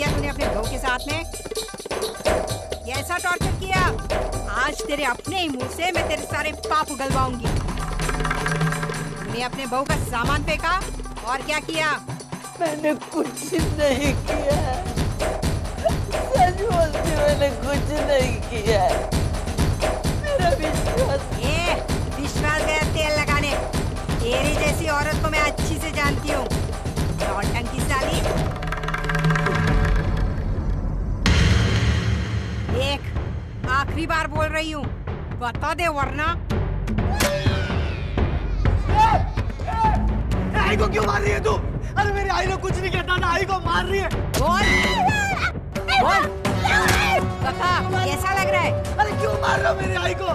किया तूने अपने बहू के साथ में? कैसा टॉर्चर किया? आज तेरे अपने ही मुंह से मैं तेरे सारे पाप उगलवाऊंगी। तूने अपने बहू का सामान फेंका और क्या किया? मैंने कुछ नहीं किया, सच बोलती हूँ, मैंने कुछ नहीं किया। मेरा विश्वास गया तेल लगाने। तेरी जैसी औरत को मैं अच्छी से जानती हूँ, नौटंकी साली। देख, आखिरी बार बोल रही हूँ, बता दे वरना। आई को क्यों मार रही है तू? अरे मेरी आई ने कुछ नहीं कहता ना, आई को मार रही है। बोल बता, कैसा लग रहा है? अरे क्यों मार रहा मेरी आई को?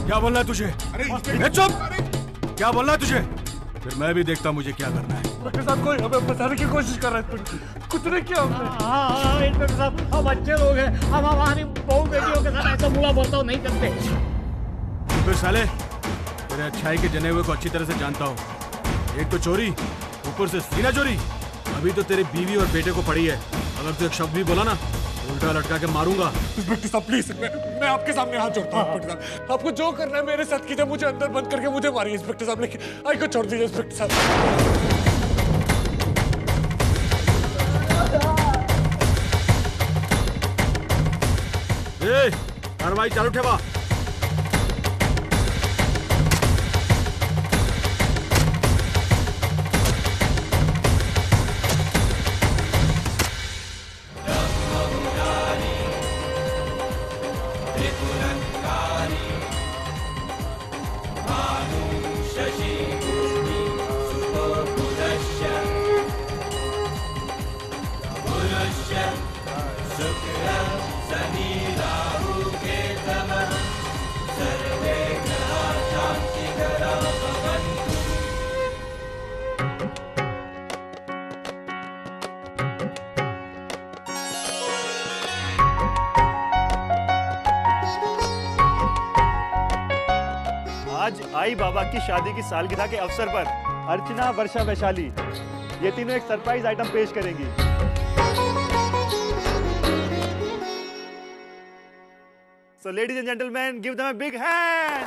क्या बोलना है तुझे? अरे चुप! क्या बोलना है तुझे? फिर मैं भी देखता मुझे क्या करना है। इंस्पेक्टर साहब कोई हमें फंसाने की कोशिश कर रहा है। कुछ नहीं किया हमने। हाँ इंस्पेक्टर साहब, हम अच्छे लोग हैं, हम हमारी बहू बेटियों के साथ ऐसा बुरा बर्ताव नहीं करते। फिर साले, तेरे अच्छाई के जने हुए को अच्छी तरह से जानता हूँ। एक तो चोरी, ऊपर से सीना चोरी। अभी तो तेरी बीवी और बेटे को पड़ी है। अगर तू एक शब्द भी बोला ना, उल्टा लटका के मारूंगा। इंस्पेक्टर साहब प्लीज, मैं आपके सामने हाथ जोड़ता हूँ। इंस्पेक्टर साहब, आपको जो करना है मेरे साथ कीजिए, मुझे अंदर बंद करके मुझे मारिए इंस्पेक्टर साहब, लेकिन आई को छोड़ दीजिए इंस्पेक्टर साहब। कार्रवाई चालू ठेवा। आज आई बाबा की शादी की सालगिरह के अवसर पर अर्चना, वर्षा, वैशाली ये तीनों एक सरप्राइज आइटम पेश करेंगी। So ladies and gentlemen, give them a big hand.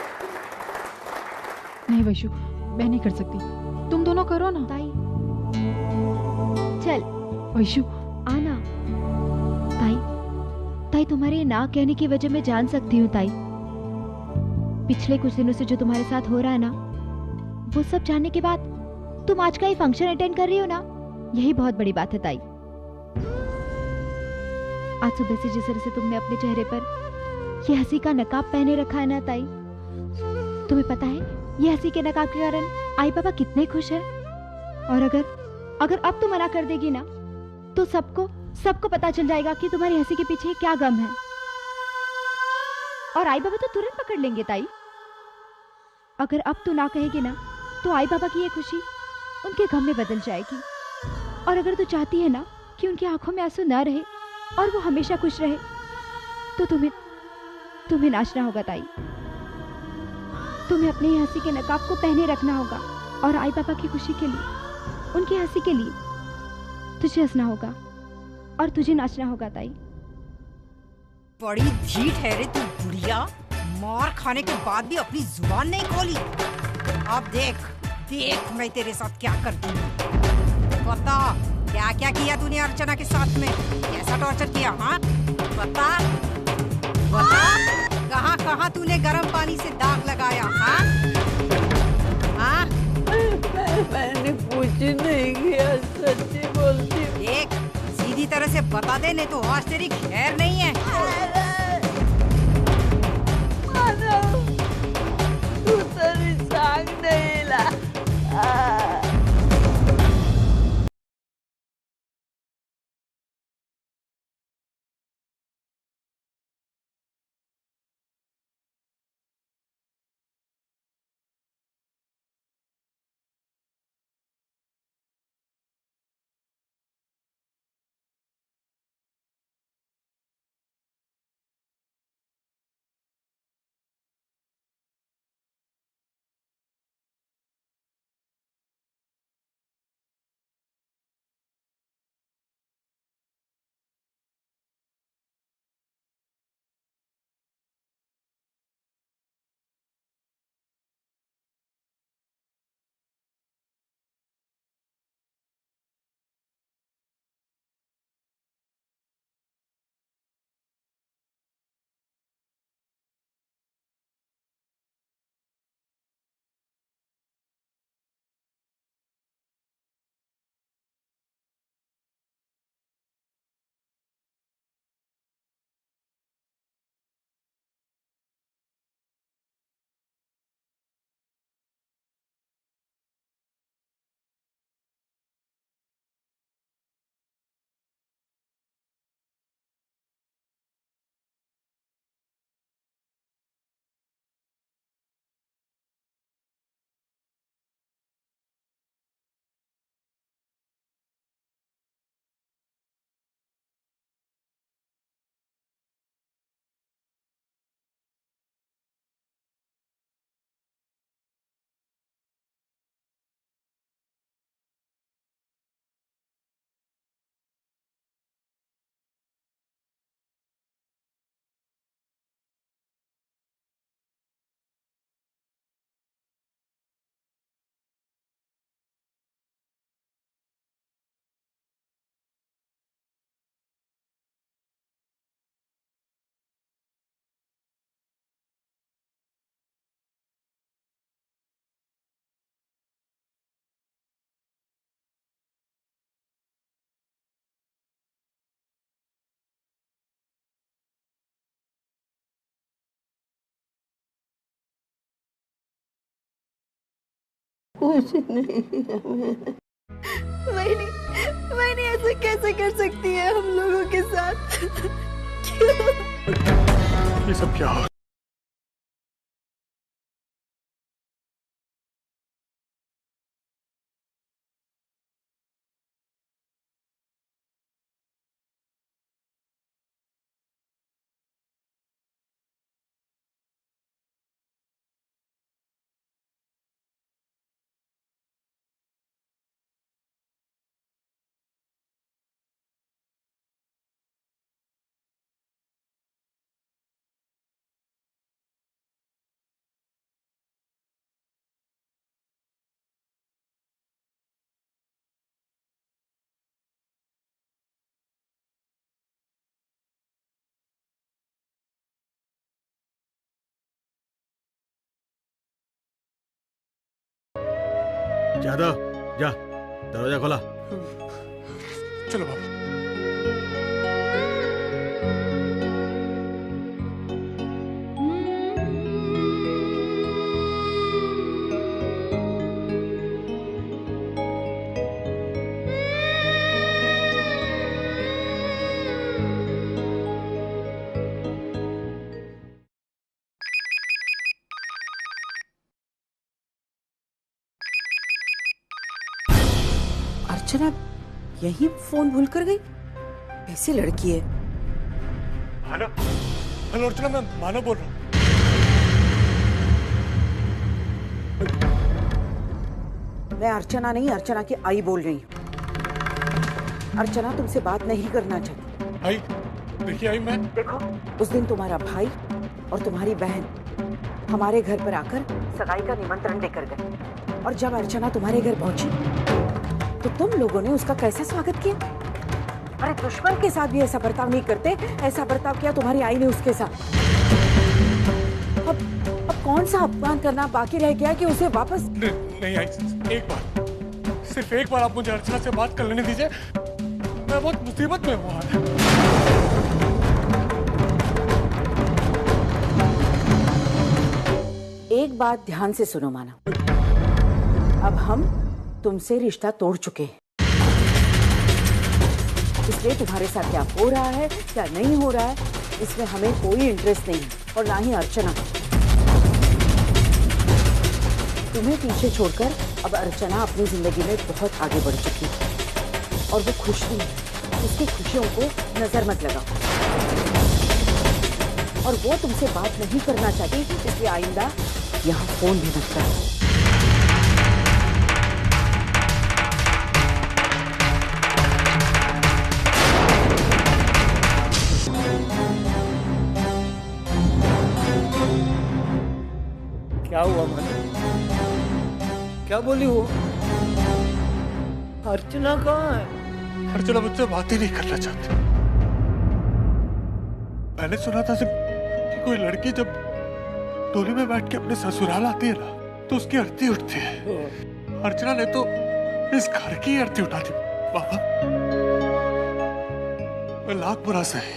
नहीं वैशु, मैं नहीं कर सकती, तुम दोनों करो ना। ताई चल वैशु आना। ताई ताई तुम्हारे ना कहने की वजह मैं जान सकती हूँ ताई। पिछले कुछ दिनों से जो तुम्हारे साथ हो रहा है ना, वो सब जानने के बाद तुम आज का ये फंक्शन अटेंड कर रही हो ना, यही बहुत बड़ी बात है ताई। आज सुबह से जिस तरह से तुमने अपने चेहरे पर ये हंसी का नकाब पहने रखा है ना ताई, तुम्हें पता है ये हंसी के नकाब के कारण आई बाबा कितने खुश है। और अगर अब तुम मना कर देगी ना, तो सबको पता चल जाएगा कि तुम्हारी हंसी के पीछे क्या गम है। और आई बाबा तो तुरंत पकड़ लेंगे ताई। अगर अब तू ना कहेगी ना, तो आई बाबा की ये खुशी उनके गम में बदल जाएगी। और अगर तू चाहती है ना कि उनकी आंखों में आंसू ना रहे और वो हमेशा खुश रहे, तो तुम्हें नाचना होगा ताई। तुम्हें अपने ही हंसी के नकाब को पहने रखना होगा और आई बाबा की खुशी के लिए, उनकी हंसी के लिए तुझे हंसना होगा और तुझे नाचना होगा ताई। बड़ी ढीठ है रे तू बुढ़िया, मार खाने के बाद भी अपनी जुबान नहीं खोली। अब देख मैं तेरे साथ क्या करती हूँ। बता क्या क्या किया तूने अर्चना के साथ में, कैसा टॉर्चर किया? हाँ बता कहाँ तूने गर्म पानी से दाग लगाया? हाँ मैंने कुछ नहीं किया, सच्ची बोलती हूँ। देख सीधी तरह से बता दे, नहीं तो आज तेरी खैर नहीं है। तू तेरी साग कुछ नहीं मैंने ऐसा कैसे कर सकती है हम लोगों के साथ? क्यों? ये सब क्या हो? ज्यादा जा, दरवाजा खोला। चलो बाबा। अर्चना यही फोन भूल कर गई? कैसी लड़की है? हेलो हेलो अर्चना, मैं मानव बोल रहा हूँ। मैं अर्चना नहीं, अर्चना की आई बोल रही हूँ। अर्चना तुमसे बात नहीं करना चाहती। आई देखिए, आई मैं देखो, उस दिन तुम्हारा भाई और तुम्हारी बहन हमारे घर पर आकर सगाई का निमंत्रण लेकर गए, और जब अर्चना तुम्हारे घर पहुंची तो तुम लोगों ने उसका कैसा स्वागत किया? अरे दुश्मन के साथ भी ऐसा बर्ताव नहीं करते, ऐसा बर्ताव किया तुम्हारी आई ने उसके साथ। अब कौन सा अपमान करना बाकी रह गया कि उसे वापस? नहीं आई, एक बार, सिर्फ एक बार आप मुझे अर्चना से बात कर लेने दीजिए। मैं बहुत मुसीबत में हूँ। एक बात ध्यान से सुनो मानव, अब हम तुमसे रिश्ता तोड़ चुके हैं, इसलिए तुम्हारे साथ क्या हो रहा है क्या नहीं हो रहा है इसमें हमें कोई इंटरेस्ट नहीं, और ना ही अर्चना। तुम्हें पीछे छोड़कर अब अर्चना अपनी जिंदगी में बहुत आगे बढ़ चुकी है, और वो खुश भी है। उसकी खुशियों को नजर मत लगाओ, और वो तुमसे बात नहीं करना चाहती, इसलिए आइंदा यहाँ फोन भी मत करो। क्या हुआ मानव? क्या बोली वो? अर्चना कहाँ है? अर्चना मुझसे बात ही नहीं करना चाहती। मैंने सुना था कि कोई लड़की जब डोली में बैठ के अपने ससुराल आती है ना, तो उसकी अर्थी उठती है। अर्चना ने तो इस घर की अर्थी उठा दी। बाबा, मैं लाख बुरा सही,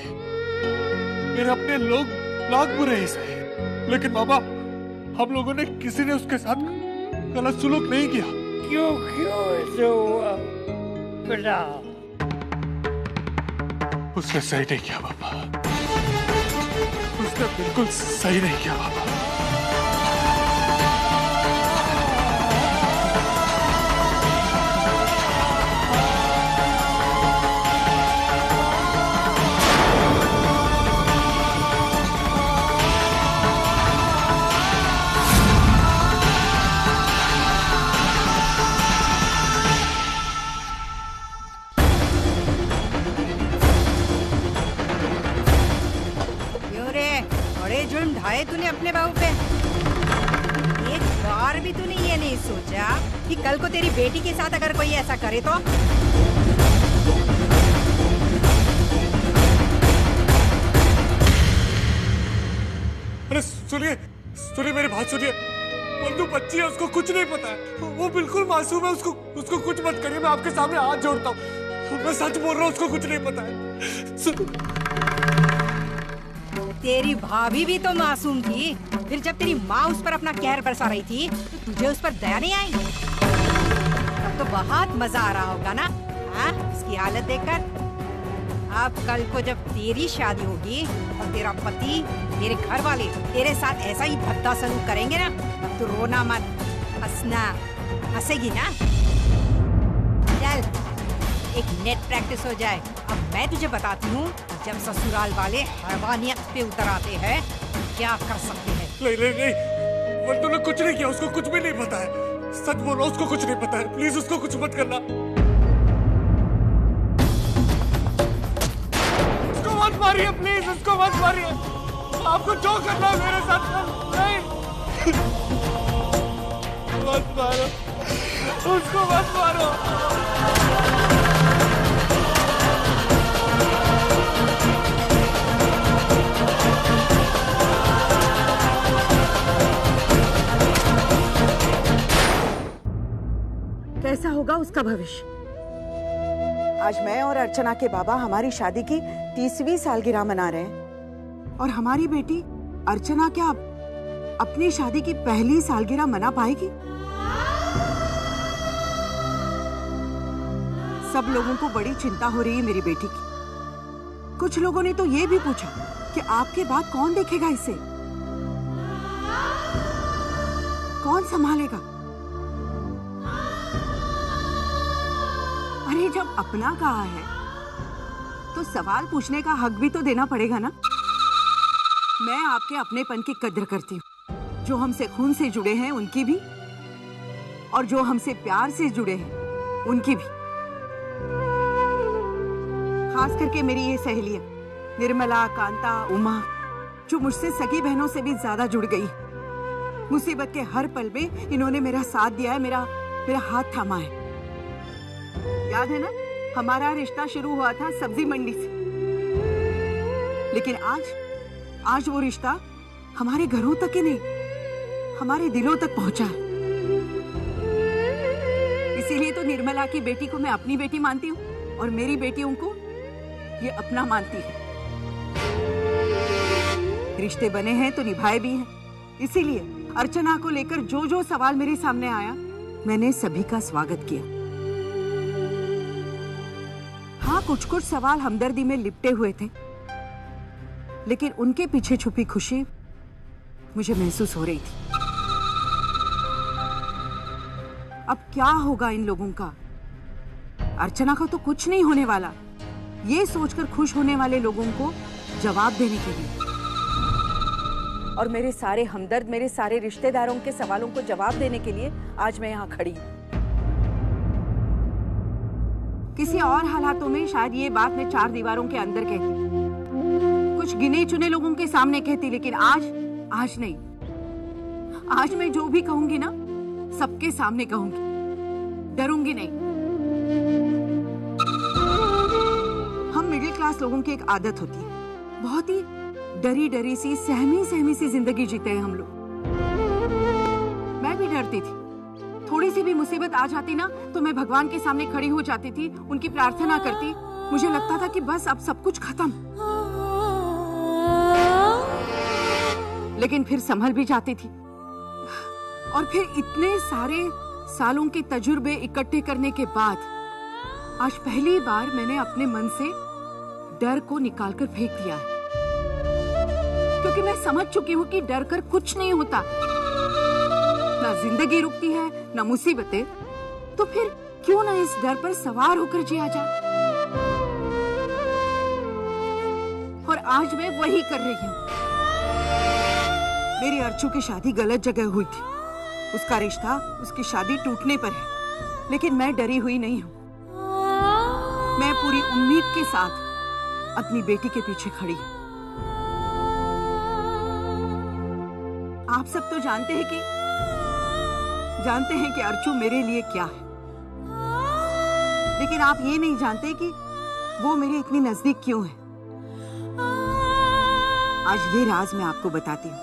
मेरे अपने लोग लाख बुरे ही सही, लेकिन बाबा हम लोगों ने किसी ने उसके साथ गलत सुलूक नहीं किया। क्यों ऐसे हुआ बेटा? उसने सही नहीं किया बाबा, उसने बिल्कुल सही नहीं किया बाबा। जुल्म ढाए तूने अपने बहू पे। एक बार भी तूने ये नहीं सोचा कि कल को तेरी बेटी के साथ अगर कोई ऐसा करे तो? अरे सुनिए मेरी बात सुनिए। वो तो बच्ची है, उसको कुछ नहीं पता है, वो बिल्कुल मासूम है। उसको कुछ मत करिए, मैं आपके सामने हाथ जोड़ता हूँ, मैं सच बोल रहा हूँ, उसको कुछ नहीं पता है। तेरी भाभी भी तो मासूम थी, फिर जब तेरी माँ उस पर अपना कहर बरसा रही थी तो तुझे उस पर दया नहीं आई? तब तो बहुत मजा आ रहा होगा ना, हाँ, उसकी हालत देखकर। अब कल को जब तेरी शादी होगी और तेरा पति, तेरे घर वाले तेरे साथ ऐसा ही भद्दा सलूक करेंगे ना, तब तो रोना मत, हंसना, हंसेगी ना। चल एक नेट प्रैक्टिस हो जाए। अब मैं तुझे बताती हूँ जब ससुराल वाले हैवानियत पे उतर आते हैं क्या कर सकते हैं। नहीं नहीं नहीं, वंदू ने कुछ नहीं किया, उसको कुछ भी नहीं पता है। सच बोलो, उसको कुछ नहीं पता है। प्लीज उसको कुछ मत करना। उसको मत मारिए, प्लीज उसको मत मारिए। आपको जो करना है मेरे साथ नहीं, मत मारो उसको, मत मारो। कैसा होगा उसका भविष्य? आज मैं और अर्चना के बाबा हमारी शादी की 30वीं सालगिरह मना रहे हैं और हमारी बेटी अर्चना क्या अपनी शादी की पहली सालगिरह मना पाएगी? सब लोगों को बड़ी चिंता हो रही है मेरी बेटी की। कुछ लोगों ने तो ये भी पूछा कि आपके बाद कौन देखेगा इसे, कौन संभालेगा? अरे जब अपना कहा है तो सवाल पूछने का हक भी तो देना पड़ेगा ना। मैं आपके अपनेपन की कद्र करती हूँ, जो हमसे खून से जुड़े हैं उनकी भी, और जो हमसे प्यार से जुड़े हैं उनकी भी। खास करके मेरी ये सहेलियां निर्मला, कांता, उमा, जो मुझसे सगी बहनों से भी ज्यादा जुड़ गई। मुसीबत के हर पल में इन्होंने मेरा साथ दिया है, मेरा हाथ थामा है। याद है ना, हमारा रिश्ता शुरू हुआ था सब्जी मंडी से, लेकिन आज वो रिश्ता हमारे घरों तक ही नहीं, हमारे दिलों तक पहुंचा है। इसीलिए तो निर्मला की बेटी को मैं अपनी बेटी मानती हूँ और मेरी बेटियों को ये अपना मानती है। रिश्ते बने हैं तो निभाए भी हैं। इसीलिए अर्चना को लेकर जो जो सवाल मेरे सामने आया, मैंने सभी का स्वागत किया। हाँ, कुछ सवाल हमदर्दी में लिपटे हुए थे, लेकिन उनके पीछे छुपी खुशी मुझे महसूस हो रही थी। अब क्या होगा इन लोगों का? अर्चना का तो कुछ नहीं होने वाला, ये सोचकर खुश होने वाले लोगों को जवाब देने के लिए। और मेरे सारे हमदर्द, मेरे सारे रिश्तेदारों के सवालों को जवाब देने के लिए आज मैं यहाँ खड़ी हूँ। किसी और हालातों में शायद ये बात मैं 4 दीवारों के अंदर कहती, कुछ गिने चुने लोगों के सामने कहती, लेकिन आज नहीं। आज मैं जो भी कहूंगी ना, सबके सामने कहूंगी, डरूंगी नहीं। हम मिडिल क्लास लोगों की एक आदत होती है, बहुत ही डरी डरी सी, सहमी सी जिंदगी जीते हैं हम लोग। मैं भी डरती थी, थोड़ी सी भी मुसीबत आ जाती ना तो मैं भगवान के सामने खड़ी हो जाती थी, उनकी प्रार्थना करती। मुझे लगता था कि बस अब सब कुछ खत्म, लेकिन फिर संभल भी जाती थी। और फिर इतने सारे सालों के तजुर्बे इकट्ठे करने के बाद आज पहली बार मैंने अपने मन से डर को निकालकर फेंक दिया है, क्योंकि मैं समझ चुकी हूँ कि डर कर कुछ नहीं होता। ना जिंदगी रुकती है, ना मुसीबतें, तो फिर क्यों ना इस डर पर सवार होकर जिया जाए। और आज मैं वही कर रही हूँ। मेरी अर्चू की शादी गलत जगह हुई थी, उसका रिश्ता, उसकी शादी टूटने पर है, लेकिन मैं डरी हुई नहीं हूँ। मैं पूरी उम्मीद के साथ अपनी बेटी के पीछे खड़ी हूँ। आप सब तो जानते हैं कि अर्चू मेरे लिए क्या है, लेकिन आप ये नहीं जानते कि वो मेरे इतनी नजदीक क्यों है। आज ये राज मैं आपको बताती हूँ।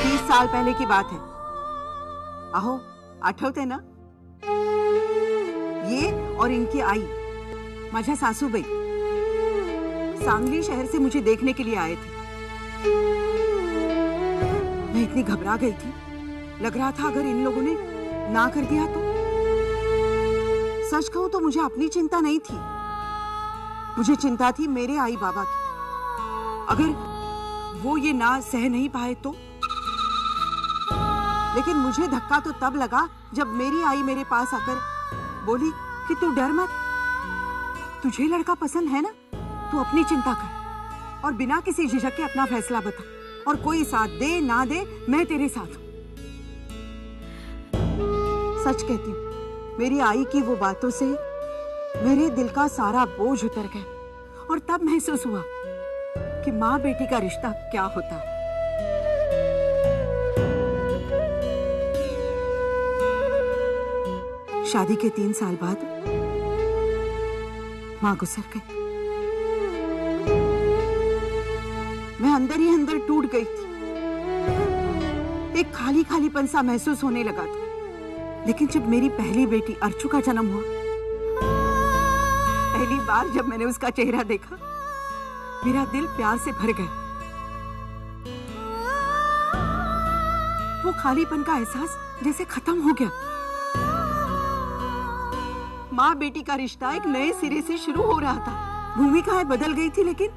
30 साल पहले की बात है। अहो, आठवते ना? ये और इनकी आई, माझ्या सासूबाई, सांगली शहर से मुझे देखने के लिए आए थे। मैं इतनी घबरा गई थी, लग रहा था अगर इन लोगों ने ना कर दिया तो? सच कहूं तो मुझे अपनी चिंता नहीं थी, मुझे चिंता थी मेरे आई बाबा की। अगर वो ये ना सह नहीं पाए तो? लेकिन मुझे धक्का तो तब लगा जब मेरी आई मेरे पास आकर बोली कि तू डर मत, तुझे लड़का पसंद है ना, तू अपनी चिंता कर और बिना किसी झिझक के अपना फैसला बता, और कोई साथ दे ना दे मैं तेरे साथ हूं। सच कहती हूँ, मेरी आई की वो बातों से मेरे दिल का सारा बोझ उतर गया और तब महसूस हुआ कि माँ बेटी का रिश्ता क्या होता है। शादी के 3 साल बाद माँ गुजर गई। मैं अंदर ही अंदर टूट गई थी, एक खाली खालीपन सा महसूस होने लगा था। लेकिन जब मेरी पहली बेटी अर्चू का जन्म हुआ, पहली बार जब मैंने उसका चेहरा देखा, मेरा दिल प्यार से भर गया। वो खालीपन का एहसास जैसे खत्म हो गया। माँ बेटी का रिश्ता एक नए सिरे से शुरू हो रहा था। भूमिकाएं बदल गई थी, लेकिन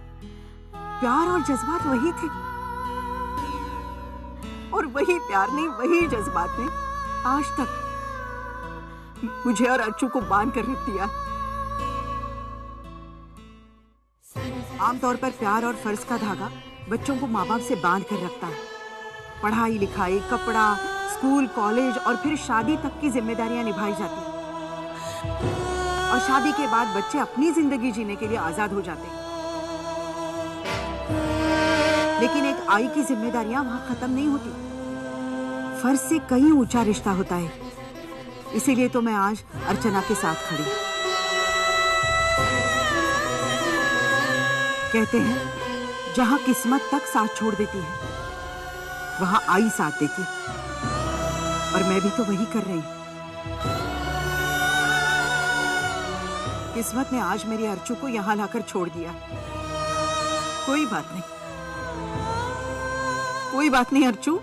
प्यार और जज्बात वही थे। और वही प्यार ने, वही जज्बात ने आज तक मुझे और अर्चू को बांध कर रख दिया। आमतौर पर प्यार और फर्ज का धागा बच्चों को माँ बाप से बांध कर रखता है। पढ़ाई लिखाई, कपड़ा, स्कूल, कॉलेज और फिर शादी तक की जिम्मेदारियां निभाई जाती हैं। और शादी के बाद बच्चे अपनी जिंदगी जीने के लिए आजाद हो जाते हैं। लेकिन एक आई की जिम्मेदारियां वहां खत्म नहीं होती। फर्ज से कहीं ऊंचा रिश्ता होता है। इसीलिए तो मैं आज अर्चना के साथ खड़ी। कहते हैं जहां किस्मत तक साथ छोड़ देती है, वहां आई साथ देती। और मैं भी तो वही कर रही हूं। किस्मत ने आज मेरी अर्चू को यहां लाकर छोड़ दिया। कोई बात नहीं, कोई बात नहीं अर्चू,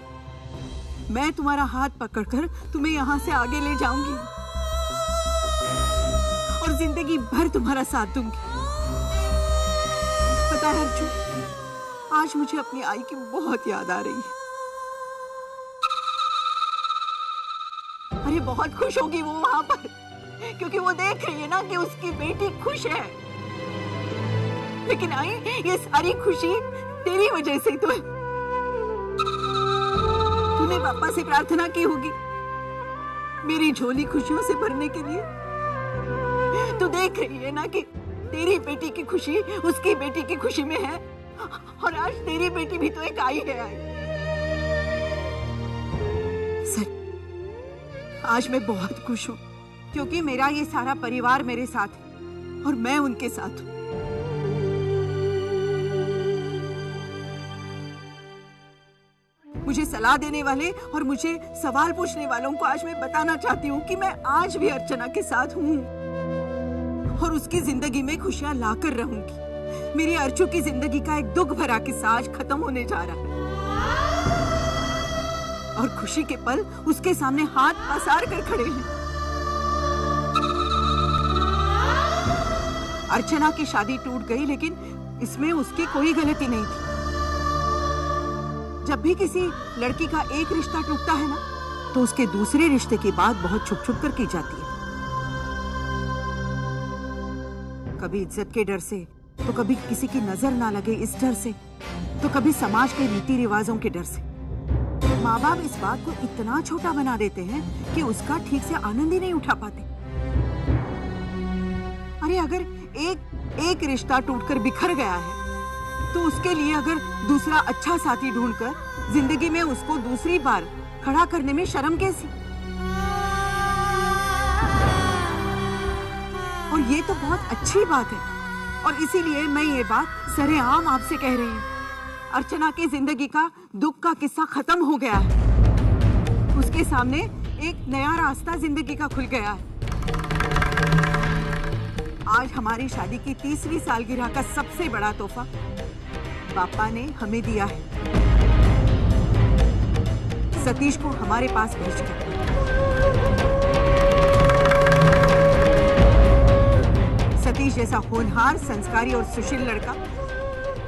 मैं तुम्हारा हाथ पकड़कर तुम्हें यहां से आगे ले जाऊंगी और जिंदगी भर तुम्हारा साथ दूंगी। पता है अर्चू, आज मुझे अपनी आई की बहुत याद आ रही है। अरे बहुत खुश होगी वो वहां पर, क्योंकि वो देख रही है ना कि उसकी बेटी खुश है। लेकिन आई, ये सारी खुशी तेरी वजह से तो है। तूने पापा से प्रार्थना की होगी मेरी झोली खुशियों से भरने के लिए। तू देख रही है ना कि तेरी बेटी की खुशी उसकी बेटी की खुशी में है, और आज तेरी बेटी भी तो एक आई है। आई सर, आज मैं बहुत खुश हूं, क्योंकि मेरा ये सारा परिवार मेरे साथ है और मैं उनके साथ हूं। मुझे सलाह देने वाले और मुझे सवाल पूछने वालों को आज मैं बताना चाहती हूँ कि मैं आज भी अर्चना के साथ हूँ और उसकी जिंदगी में खुशियां लाकर रहूंगी। मेरी अर्चू की जिंदगी का एक दुख भरा किस्सा आज खत्म होने जा रहा है और खुशी के पल उसके सामने हाथ पसार कर खड़े हैं। अर्चना की शादी टूट गई, लेकिन इसमें उसकी कोई गलती नहीं थी। जब भी किसी लड़की का एक रिश्ता टूटता है ना, तो उसके दूसरे रिश्ते की बात बहुत छुप छुप कर की जाती है। कभी इज्जत के डर से, तो कभी किसी की नजर ना लगे इस डर से, तो कभी समाज के रीति रिवाजों के डर से। माँ बाप इस बात को इतना छोटा बना देते हैं कि उसका ठीक से आनंद ही नहीं उठा पाते। अरे अगर एक रिश्ता टूटकर बिखर गया है, तो उसके लिए अगर दूसरा अच्छा साथी ढूंढकर जिंदगी में उसको दूसरी बार खड़ा करने में शर्म कैसी। और ये तो बहुत अच्छी बात है, और इसीलिए मैं ये बात सरेआम आपसे कह रही हूँ। अर्चना की जिंदगी का दुख का किस्सा खत्म हो गया है। उसके सामने एक नया रास्ता जिंदगी का खुल गया है। आज हमारी शादी की 30वीं सालगिरह का सबसे बड़ा तोहफा पापा ने हमें दिया है, सतीश को हमारे पास भेजकर। सतीश जैसा होनहार, संस्कारी और सुशील लड़का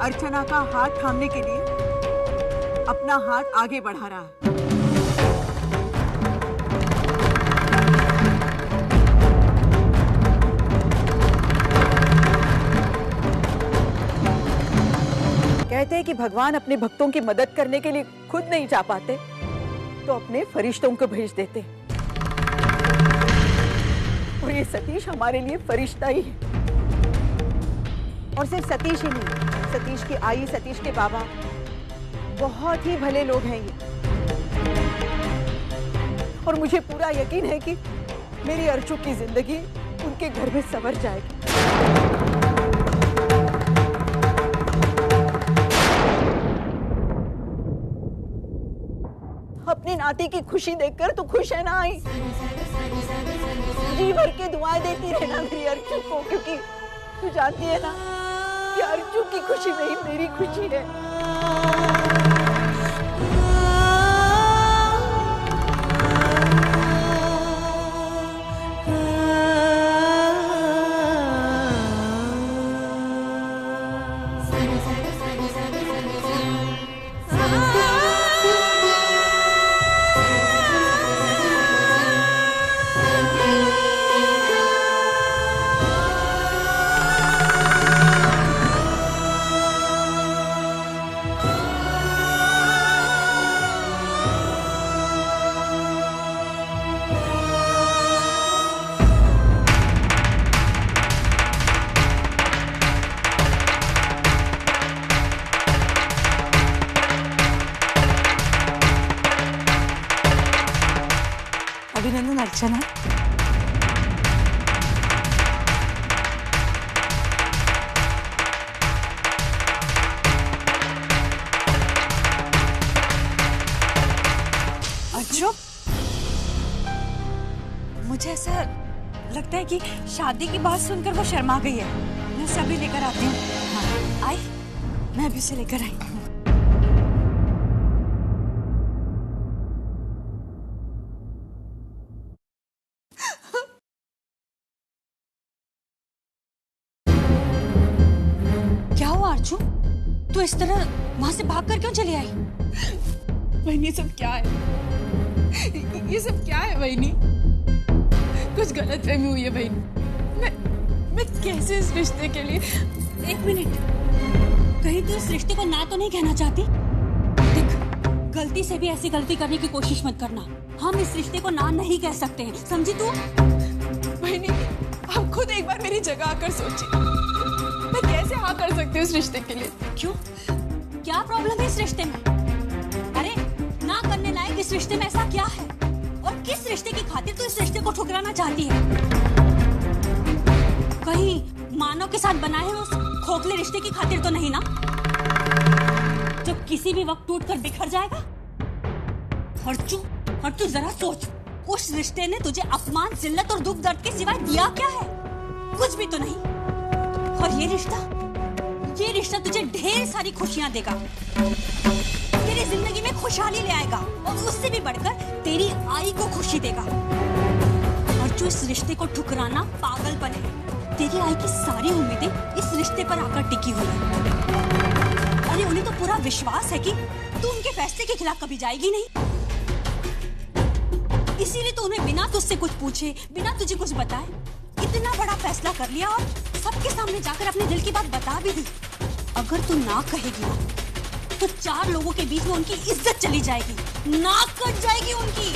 अर्चना का हाथ थामने के लिए अपना हाथ आगे बढ़ा रहा है। कहते हैं कि भगवान अपने भक्तों की मदद करने के लिए खुद नहीं जा पाते तो अपने फरिश्तों को भेज देते, और ये सतीश हमारे लिए फरिश्ता ही है। और सिर्फ सतीश ही नहीं, सतीश की आई, सतीश के बाबा बहुत ही भले लोग हैं ये। और मुझे पूरा यकीन है कि मेरी अर्चू की जिंदगी उनके घर में संवर जाएगी। अपनी नाती की खुशी देखकर तू खुश है ना आई? जी भर के दुआएं देती रहना मेरी अर्चू को, क्योंकि तू जानती है ना कि अर्चू की खुशी में ही मेरी खुशी है। अभिनंदन अर्चना। अर्चू, मुझे ऐसा लगता है कि शादी की बात सुनकर वो शर्मा गई है। मैं उसे अभी लेकर आती हूँ। हाँ, आई, मैं अभी उसे लेकर आई। अर्चू, तू इस तरह वहां से भागकर क्यों चली आई? बहनी, ये सब क्या है? ये सब क्या है बहनी? कुछ गलतफहमी हुई है बहनी। मैं कैसे इस रिश्ते के लिए? एक मिनट, कहीं तू इस रिश्ते को ना तो नहीं कहना चाहती? देख, गलती से भी ऐसी गलती करने की कोशिश मत करना। हम इस रिश्ते को ना नहीं कह सकते हैं, समझी तू? बहनी, आप खुद एक बार मेरी जगह आकर सोचिए। मैं कैसे हाँ कर सकती हूँ इस रिश्ते के लिए? क्यों? क्या प्रॉब्लम है इस रिश्ते में? अरे ना करने लायक इस रिश्ते में ऐसा क्या है? और किस रिश्ते की खातिर तू इस रिश्ते को ठुकराना चाहती है? कहीं मानव के साथ बनाए हुए उस खोखले रिश्ते की खातिर तो नहीं ना, जो किसी भी वक्त टूट कर बिखर जाएगा? और तू जरा सोच, उस रिश्ते ने तुझे अपमान, जिल्लत और दुख दर्द के सिवाय दिया क्या है? कुछ भी तो नहीं। और ये रिश्ता तुझे ढेर सारी खुशियां देगा, तेरी जिंदगी में खुशहाली ले आएगा, और उससे भी बढ़कर तेरी आई को खुशी देगा। और जो इस रिश्ते को ठुकराना पागलपन है। तेरी आई की सारी उम्मीदें इस रिश्ते पर आकर टिकी हुई है। अरे उन्हें तो पूरा विश्वास है कि तू उनके फैसले के खिलाफ कभी जाएगी नहीं, इसीलिए तो उन्हें बिना तुझसे कुछ पूछे, बिना तुझे कुछ बताए इतना बड़ा फैसला कर लिया, और सबके सामने जाकर अपने दिल की बात बता भी दी। अगर तू ना कहेगी ना, तो 4 लोगों के बीच में उनकी इज्जत चली जाएगी, नाक कट जाएगी उनकी।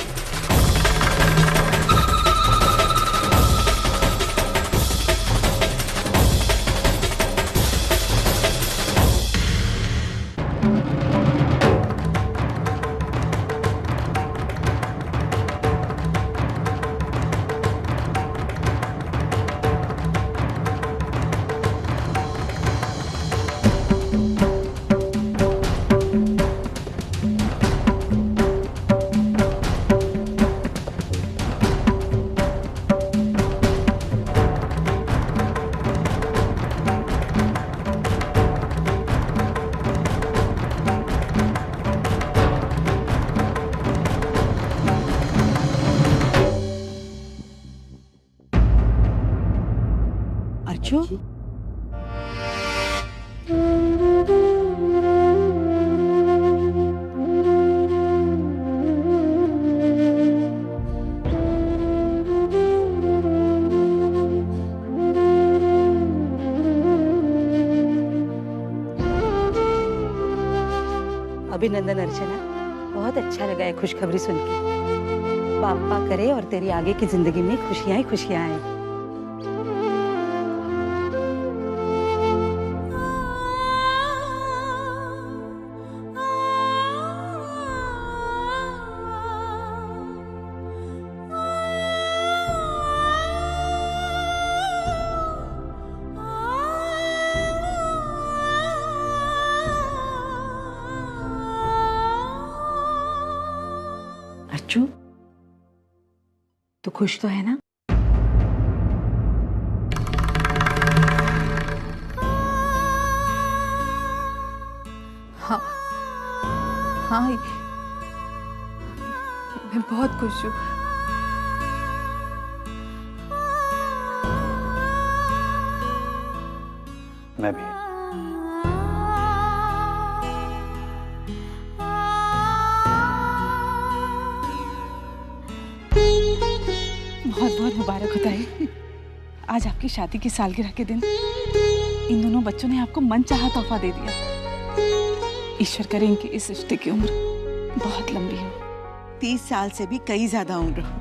अच्छू, अभिनंदन अर्चना, बहुत अच्छा लगा है खुशखबरी सुन के। पापा करे और तेरी आगे की जिंदगी में खुशियां ही खुशियां आए। अच्छू, तू खुश तो है ना? हाँ हाँ, मैं बहुत खुश हूँ। मैं भी। बहुत बहुत मुबारक हो ताई। आज आपकी शादी की सालगिरह के दिन इन दोनों बच्चों ने आपको मनचाहा तोहफा दे दिया। ईश्वर करे इनकी इस रिश्ते की उम्र बहुत लंबी हो। 30 साल से भी कई ज्यादा उम्र हो।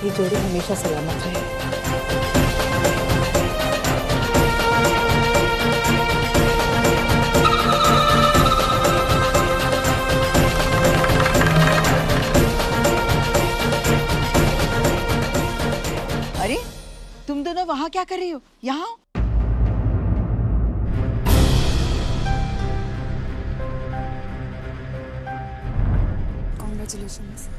ये जोड़ी हमेशा सलामत रहे। अरे तुम दोनों वहां क्या कर रही हो? यहाँ आओ। Congratulations.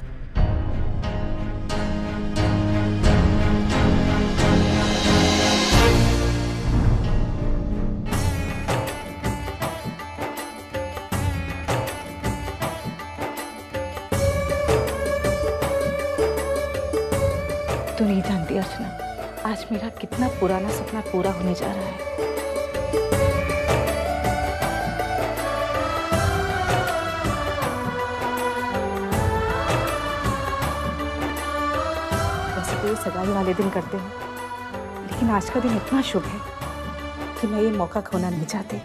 तू नहीं जानती अर्चना, आज मेरा कितना पुराना सपना पूरा होने जा रहा है। वैसे तो ये सगाई वाले दिन करते हैं, लेकिन आज का दिन इतना शुभ है कि मैं ये मौका खोना नहीं चाहती।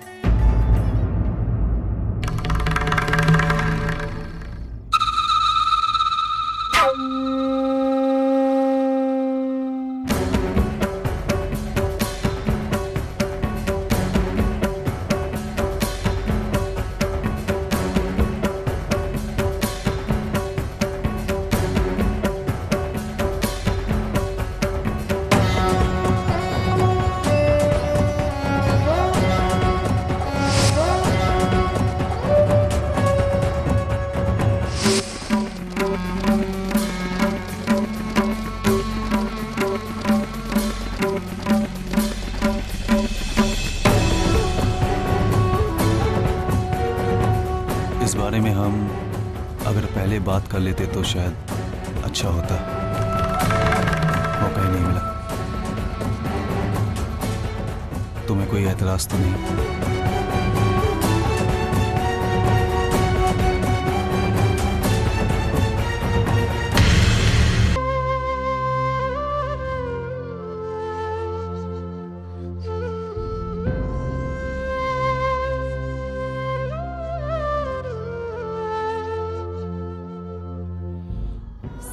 इस बारे में हम अगर पहले बात कर लेते तो शायद अच्छा होता। मौका ही नहीं मिला। तुम्हें कोई एतराज तो नहीं?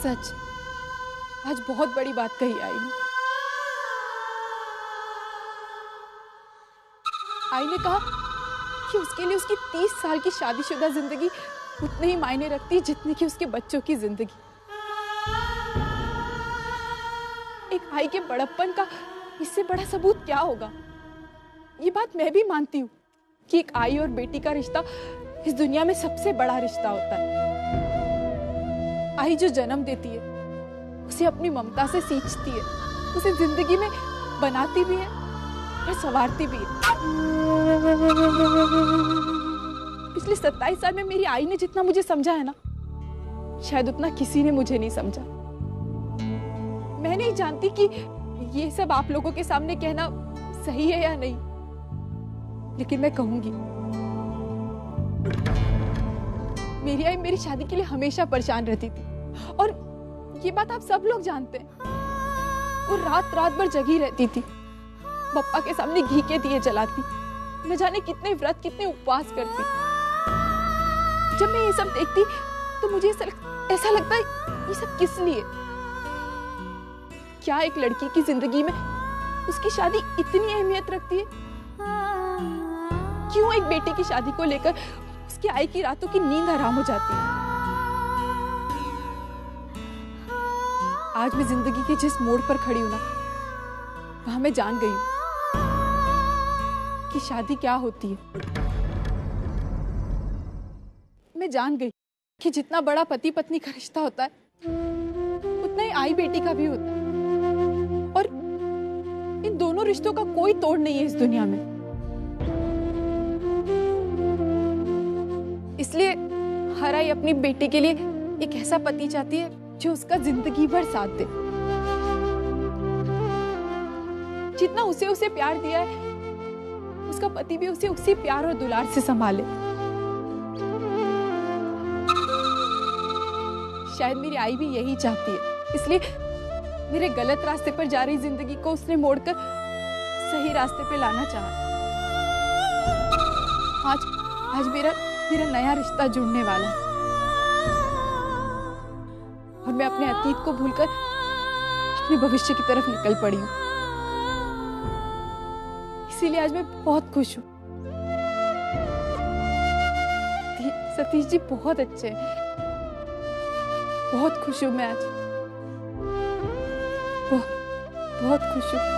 सच, आज बहुत बड़ी बात कही आई ने। आई ने कहा कि उसके लिए उसकी 30 साल की शादीशुदा जिंदगी उतने ही मायने रखती है जितने की उसके बच्चों की जिंदगी। एक आई के बड़प्पन का इससे बड़ा सबूत क्या होगा? ये बात मैं भी मानती हूँ कि एक आई और बेटी का रिश्ता इस दुनिया में सबसे बड़ा रिश्ता होता है। आई जो जन्म देती है उसे अपनी ममता से सींचती है, उसे जिंदगी में बनाती भी है और संवारती भी है। पिछले 27 साल में मेरी आई ने जितना मुझे समझा है ना, शायद उतना किसी ने मुझे नहीं समझा। मैं नहीं जानती कि ये सब आप लोगों के सामने कहना सही है या नहीं, लेकिन मैं कहूंगी, मेरी आई मेरी शादी के लिए हमेशा परेशान रहती थी और ये बात आप सब लोग जानते हैं। वो रात रात भर जगी रहती थी, पप्पा के सामने घी के दिए जलाती, न जाने कितने व्रत कितने उपवास करती। जब मैं ये सब देखती तो मुझे ऐसा लगता है ये सब किस लिए? क्या एक लड़की की जिंदगी में उसकी शादी इतनी अहमियत रखती है? क्यों एक बेटे की शादी को लेकर उसकी आई की रातों की नींद हराम हो जाती है? आज मैं जिंदगी के जिस मोड़ पर खड़ी हूं ना, वहां मैं जान गई हूं कि शादी क्या होती है। मैं जान गई कि जितना बड़ा पति पत्नी का रिश्ता होता है, उतना ही आई बेटी का भी होता है। और इन दोनों रिश्तों का कोई तोड़ नहीं है इस दुनिया में। इसलिए हर आई अपनी बेटी के लिए एक ऐसा पति चाहती है जो उसका जिंदगी भर साथ दे। जितना उसे प्यार दिया है, उसका पति भी उसे उसी प्यार और दुलार से संभाले। शायद मेरी आई भी यही चाहती है, इसलिए मेरे गलत रास्ते पर जा रही जिंदगी को उसने मोड़कर सही रास्ते पे लाना चाहा। आज मेरा नया रिश्ता जुड़ने वाला है और मैं अपने अतीत को भूलकर अपने भविष्य की तरफ निकल पड़ी हूँ। इसीलिए आज मैं बहुत खुश हूँ। सतीश जी बहुत अच्छे हैं, बहुत खुश हूँ मैं आज, बहुत खुश हूँ।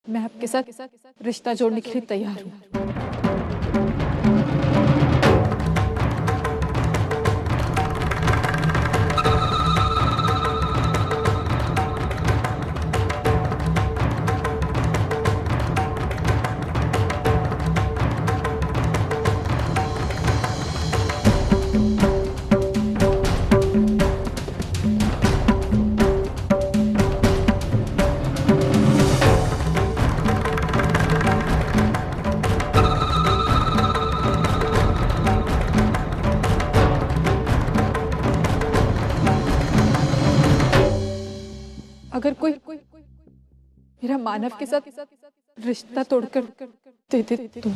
मैं आपके साथ रिश्ता जोड़ने के लिए तैयार हूँ। अगर कोई मेरा मानव के साथ रिश्ता तोड़कर दे दे तो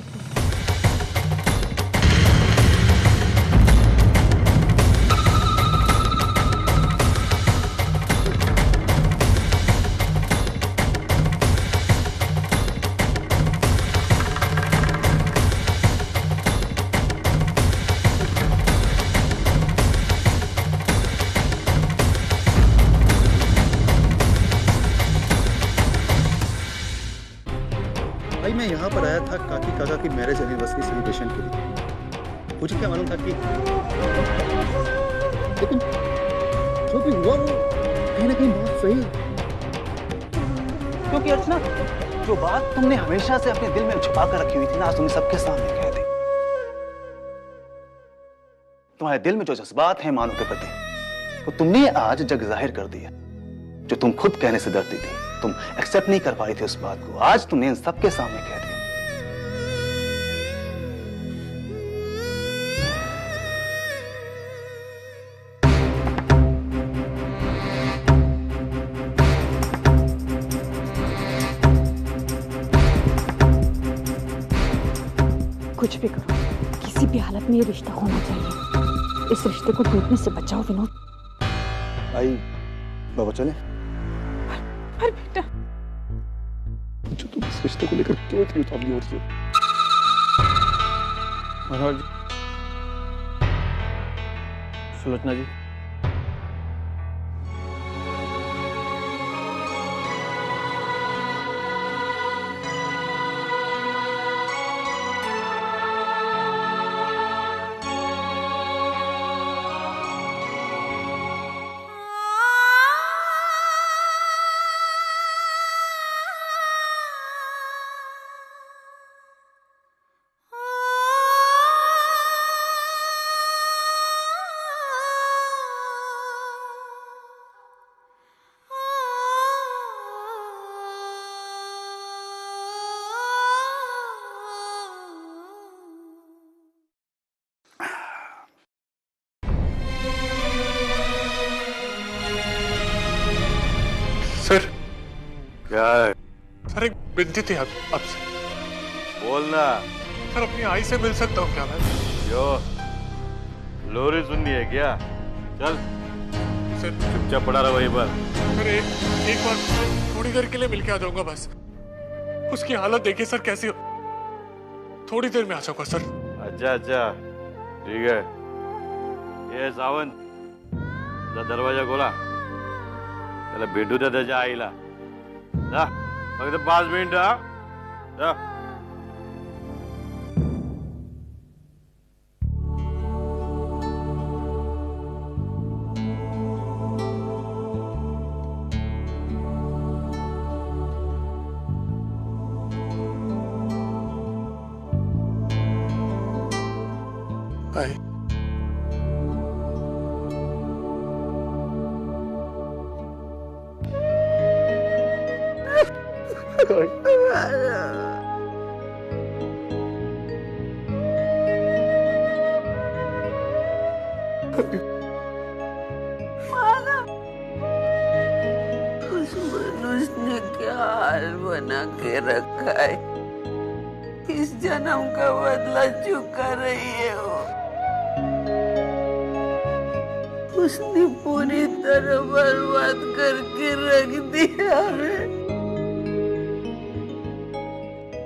मैं यहाँ पर आया था काकी काका की मैरिज एनिवर्सरी सेलिब्रेशन के लिए। मुझे क्या मालूम था कि लेकिन जो भी हुआ वो कहीं ना कहीं बहुत सही है। क्योंकि अर्चना, जो बात तुमने हमेशा से अपने दिल में छुपा कर रखी हुई थी ना, आज तुमने सबके सामने कह दी। तुम्हारे दिल में जो जज्बात हैं मानो के प्रति, वो तुमने आज जग जाहिर कर दिया। जो तुम खुद कहने से डरती थी, तुम एक्सेप्ट नहीं कर पाई थी उस बात को, आज तुमने इन सबके सामने कह दिया। कुछ भी करो, किसी भी हालत में ये रिश्ता होना चाहिए। इस रिश्ते को टूटने से बचाओ विनोद। आई बाबा चले। पर बेटा जो तुम इस रिश्ते को लेकर क्यों इतनी उतावली हो रही हो? महाराज सुलोचना जी, सर क्या है? सर एक विनती थी आपसे। बोलना। सर अपनी आई से मिल सकता हूँ क्या मैं? जो लोरी सुननी है क्या? चल सर चुपचाप पड़ा रहा वहीं पर। सर एक बार थोड़ी देर के लिए मिलके आ जाऊंगा बस। उसकी हालत देखिए सर कैसी हो। थोड़ी देर में आ जाऊंगा सर। अच्छा ठीक है। ये सावंत दरवाजा खोला। चला भेटू द्या त्याच्या आईला। जा फक्त 5 मिनिटं हा. जा. आई उस मनुष्य ने क्या हाल बना के रखा है। इस जन्म का बदला चुका रही है वो। उसने पूरी तरह बर्बाद करके रख दिया हमें।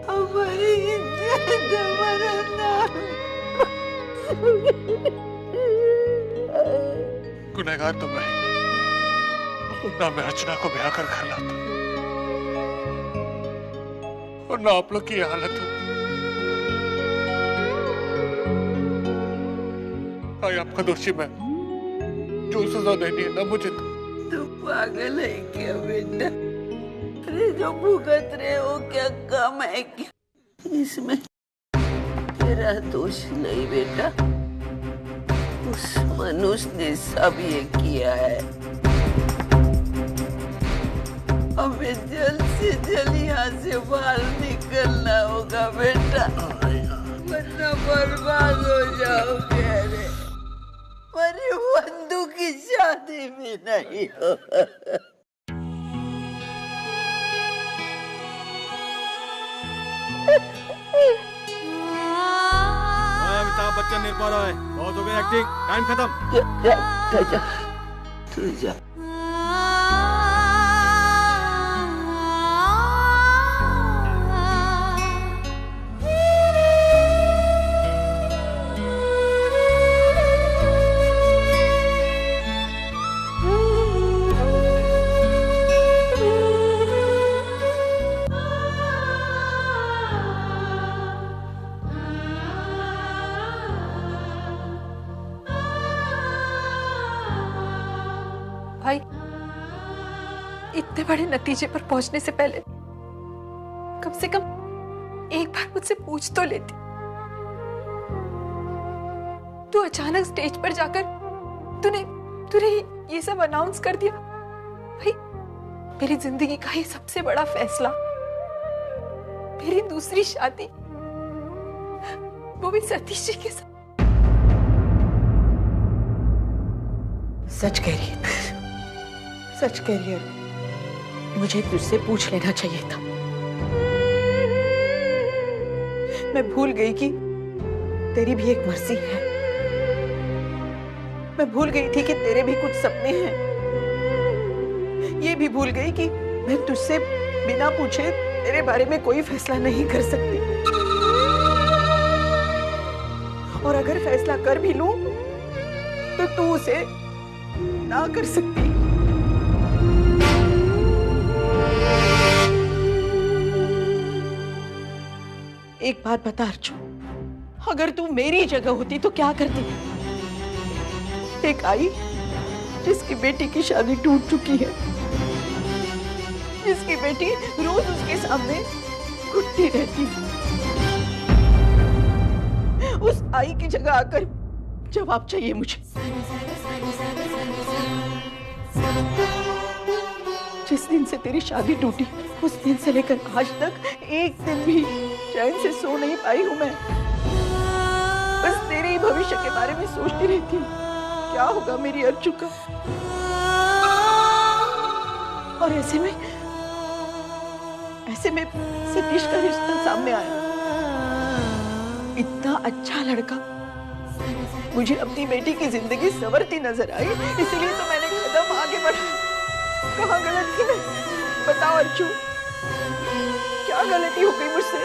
हमारी इज्जत, हमारा नाम। गुनहगार तो मैं ना मैं अर्चना को ब्याह कर घर लाता और ना आप लोग की ये हालत हो। भाई आपका दोषी मैं, जो सजा देनी है ना मुझे। तू पागल है क्या बेटा? अरे जो भुगत रहे हो क्या कम है क्या? इसमें तेरा दोष नहीं बेटा। उस मनुष्य ने सब ये किया है। हमें जल्द से जल्द यहाँ से बाहर निकलना होगा बेटा, वरना बर्बाद हो जाओगे। अरे मेरी बंधु की शादी भी नहीं हो। अमिताभ बच्चन निर्भर है। बहुत हो गई एक्टिंग, टाइम खत्म। जा तू जा। भाई इतने बड़े नतीजे पर पहुंचने से पहले कम से कम एक बार मुझसे पूछ तो लेती। तू अचानक स्टेज पर जाकर तूने ये सब अनाउंस कर दिया। भाई मेरी जिंदगी का ये सबसे बड़ा फैसला, मेरी दूसरी शादी, वो भी सतीश जी के साथ। सच कह रही है, सच कह रही है। मुझे तुझसे पूछ लेना चाहिए था। मैं भूल गई कि तेरी भी एक मर्जी है। मैं भूल गई थी कि तेरे भी कुछ सपने हैं। ये भी भूल गई कि मैं तुझसे बिना पूछे तेरे बारे में कोई फैसला नहीं कर सकती, और अगर फैसला कर भी लूं तो तू उसे ना कर सकती। एक बात बता अर्जुन, अगर तू मेरी जगह होती तो क्या करती? एक आई जिसकी बेटी की शादी टूट चुकी है, जिसकी बेटी रोज उसके सामने घुटती रहती है, उस आई की जगह आकर जवाब चाहिए मुझे। जिस दिन से तेरी शादी टूटी उस दिन से लेकर आज तक एक दिन भी चैन से सो नहीं पाई हूं मैं। बस तेरे ही भविष्य के बारे में सोचती रहती हूँ, क्या होगा मेरी अर्जू का। और ऐसे में सतीश का रिश्ता सामने आया। इतना अच्छा लड़का, मुझे अपनी बेटी की जिंदगी संवरती नजर आई, इसीलिए तो मैंने कदम आगे बढ़ाया। कहाँ गलत थी मैं? बताओ अर्जू, क्या गलती हो गई मुझसे?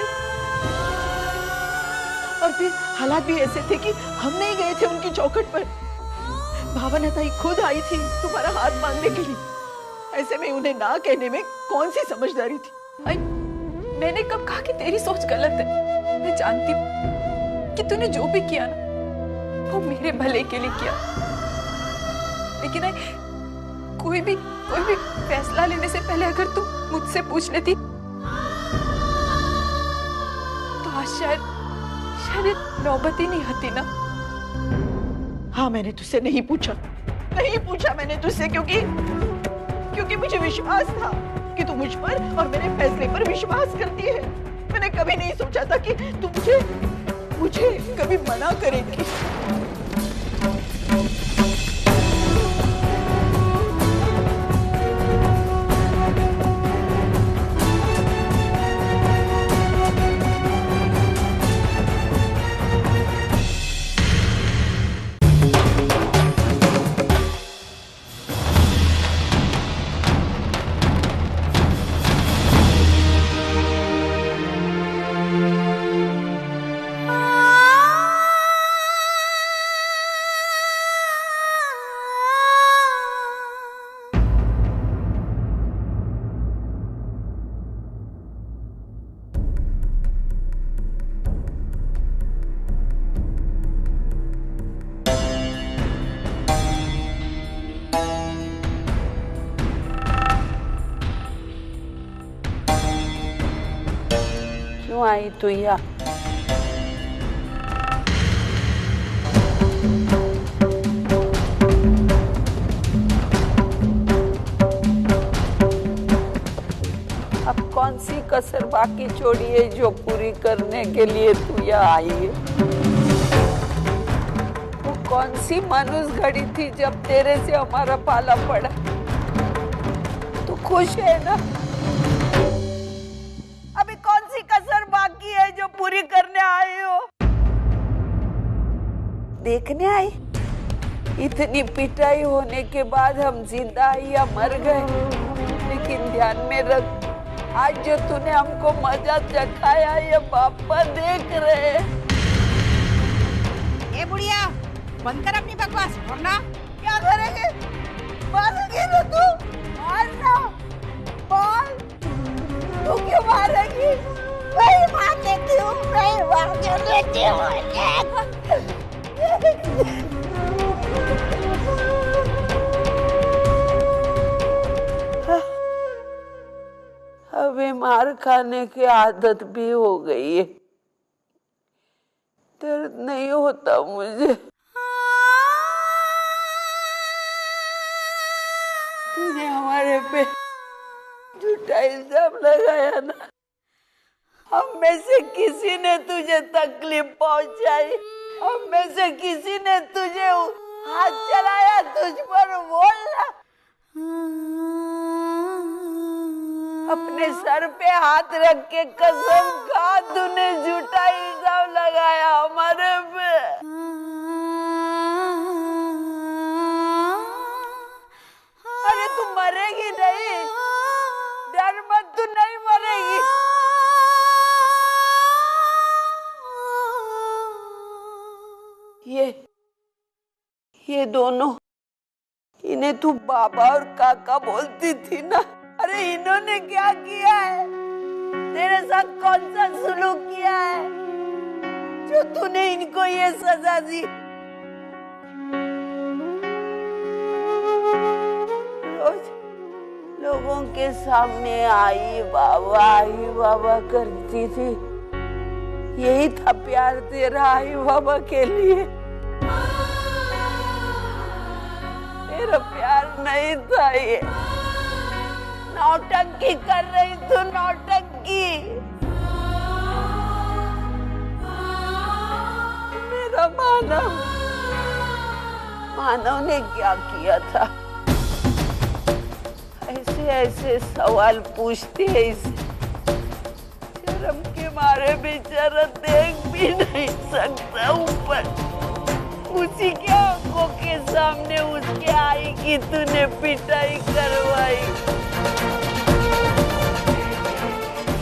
और फिर हालात भी ऐसे थे कि हम नहीं गए थे उनकी चौखट पर। भावना ताई खुद आई थी तुम्हारा हाथ मांगने के लिए। ऐसे में उन्हें ना कहने में कौन सी समझदारी थी? मैंने कब कहा कि तेरी सोच गलत है? मैं जानती हूँ कि तूने जो भी किया ना वो मेरे भले के लिए किया, लेकिन कोई भी फैसला लेने से पहले अगर तू मुझसे पूछ लेती तो आज शायद नौबत ही नहीं आती ना। हाँ, मैंने तुझसे नहीं पूछा मैंने तुझसे, क्योंकि मुझे विश्वास था कि तू मुझ पर और मेरे फैसले पर विश्वास करती है। मैंने कभी नहीं सोचा था कि तू मुझे कभी मना करेगी। क्यों आई तू यहाँ? अब कौन सी कसर बाकी छोड़ी है जो पूरी करने के लिए तू यहाँ आई है? वो कौन सी मानुस घड़ी थी जब तेरे से हमारा पाला पड़ा? तू खुश है ना? अभी कौन सी कसर बाकी है जो पूरी करने आए हो? देखने आई? इतनी पिटाई होने के बाद हम जिंदा या मर गए, लेकिन ध्यान में रख, आज जो तूने हमको मजा चखाया ये पापा देख रहे। ये बुढ़िया, बंद कर अपनी बकवास, वरना क्या करेंगे? मारोगी ना तू? मारना, मार। तू क्यों मारेगी? मैं मार देती हूँ, मैं मार देती हूँ। अभी मार खाने की आदत भी हो गई है, दर्द नहीं होता मुझे। तूने हमारे पे झूठा इल्जाम लगाया ना, हम में से किसी ने तुझे तकलीफ पहुंचाई, हम में से किसी ने तुझे हाथ चलाया, तुझ पर बोलना। अपने सर पे हाथ रख के कसम खा, तूने झूठा इल्जाम लगाया हमारे पे। अरे तू मरेगी नहीं, डर मत, तू नहीं मरेगी। ये दोनों, इन्हें तू बाबा और काका बोलती थी ना, अरे इन्होंने क्या किया है? तेरे साथ कौन सा सुलूक किया है जो तूने इनको ये सजा दी? रोज लोगों के सामने आई बाबा करती थी। यही था प्यार तेरा आई बाबा के लिए? तेरा प्यार नहीं था ये, नौटंकी कर रही तू, नौटंकी। मेरा मानव ने क्या किया था? ऐसे ऐसे सवाल पूछती है इसे, शर्म के मारे बेचारा देख भी नहीं सकता ऊपर। उसी के आंखों के सामने उसके आई की तूने पिटाई करवाई।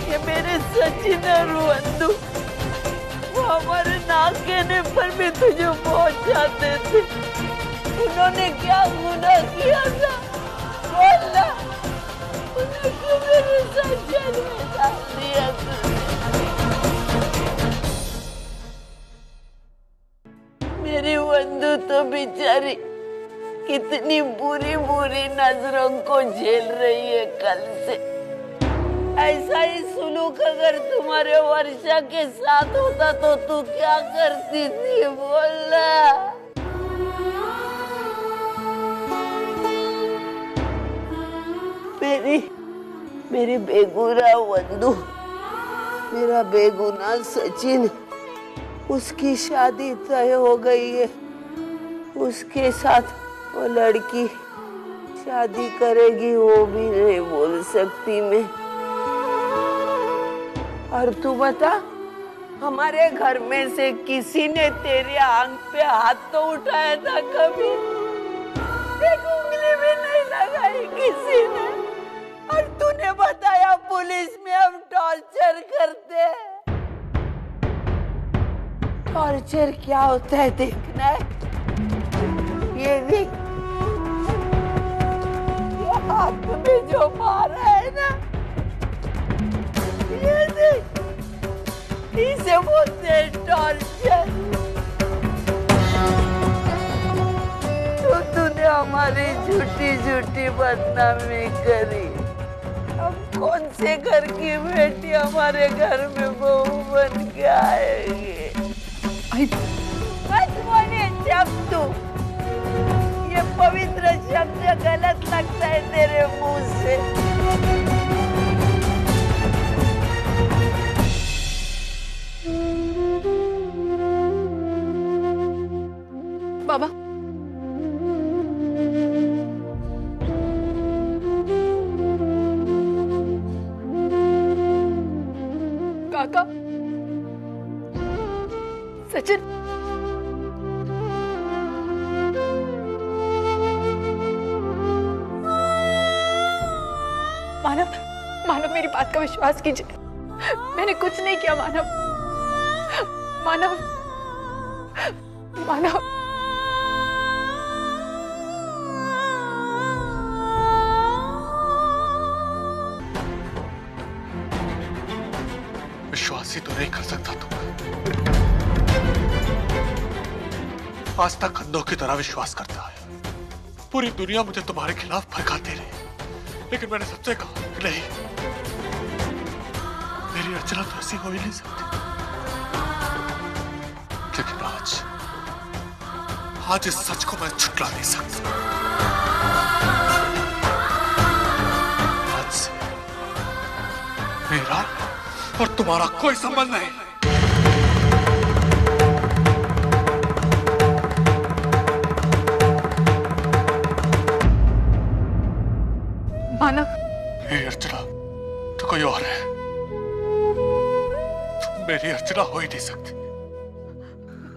ये मेरे सचिन और वंदू, वो हमारे ना कहने पर भी तुझे पहुंचाते थे। उन्होंने क्या गुनाह किया था? बोलना, उन्हें क्यों मेरे साथ जेल में डाल दिया तूने? मेरी वंदू तो बेचारी कितनी बुरी बुरी नजरों को झेल रही है कल से। ऐसा ही सुलूक अगर तुम्हारे वर्षा के साथ होता तो तू क्या करती थी? बोलना। मेरी बेगुनाह वंदू, मेरा बेगुनाह सचिन, उसकी शादी तय हो गई है। उसके साथ वो लड़की शादी करेगी वो भी नहीं बोल सकती मैं। और तू बता, हमारे घर में से किसी ने तेरे आंख पे हाथ तो उठाया था कभी? एक उंगली भी नहीं लगाई किसी ने। और तूने बताया पुलिस में हम टॉर्चर करते हैं। टॉर्चर क्या होता है देखना है? ये देख, ये हाथ में जो मारा है ना, ये देख, इसे बोलते हैं टॉर्चर। तो तूने हमारी झूठी झूठी बदनामी करी। अब कौन से घर की बेटी हमारे घर में बहू बन के आएगी? मत बोले जब तू, ये पवित्र शब्द गलत लगता है तेरे मुंह से। बाबा, काका, सचिन, मानव मेरी बात का विश्वास कीजिए। मैंने कुछ नहीं किया मानव। विश्वास ही तो नहीं कर सकता तुम। आज तक अंधों की तरह विश्वास करता है। पूरी दुनिया मुझे तुम्हारे खिलाफ भड़काती रही, लेकिन मैंने सबसे कहा कि नहीं, मेरी अर्चना तो ऐसी हो ही नहीं सकती। लेकिन आज इस सच को मैं छुटला नहीं सकता। आज से मेरा और तुम्हारा कोई संबंध नहीं। मानव, हे अर्चना, कोई और है। मेरी अर्चना हो ही नहीं सकती।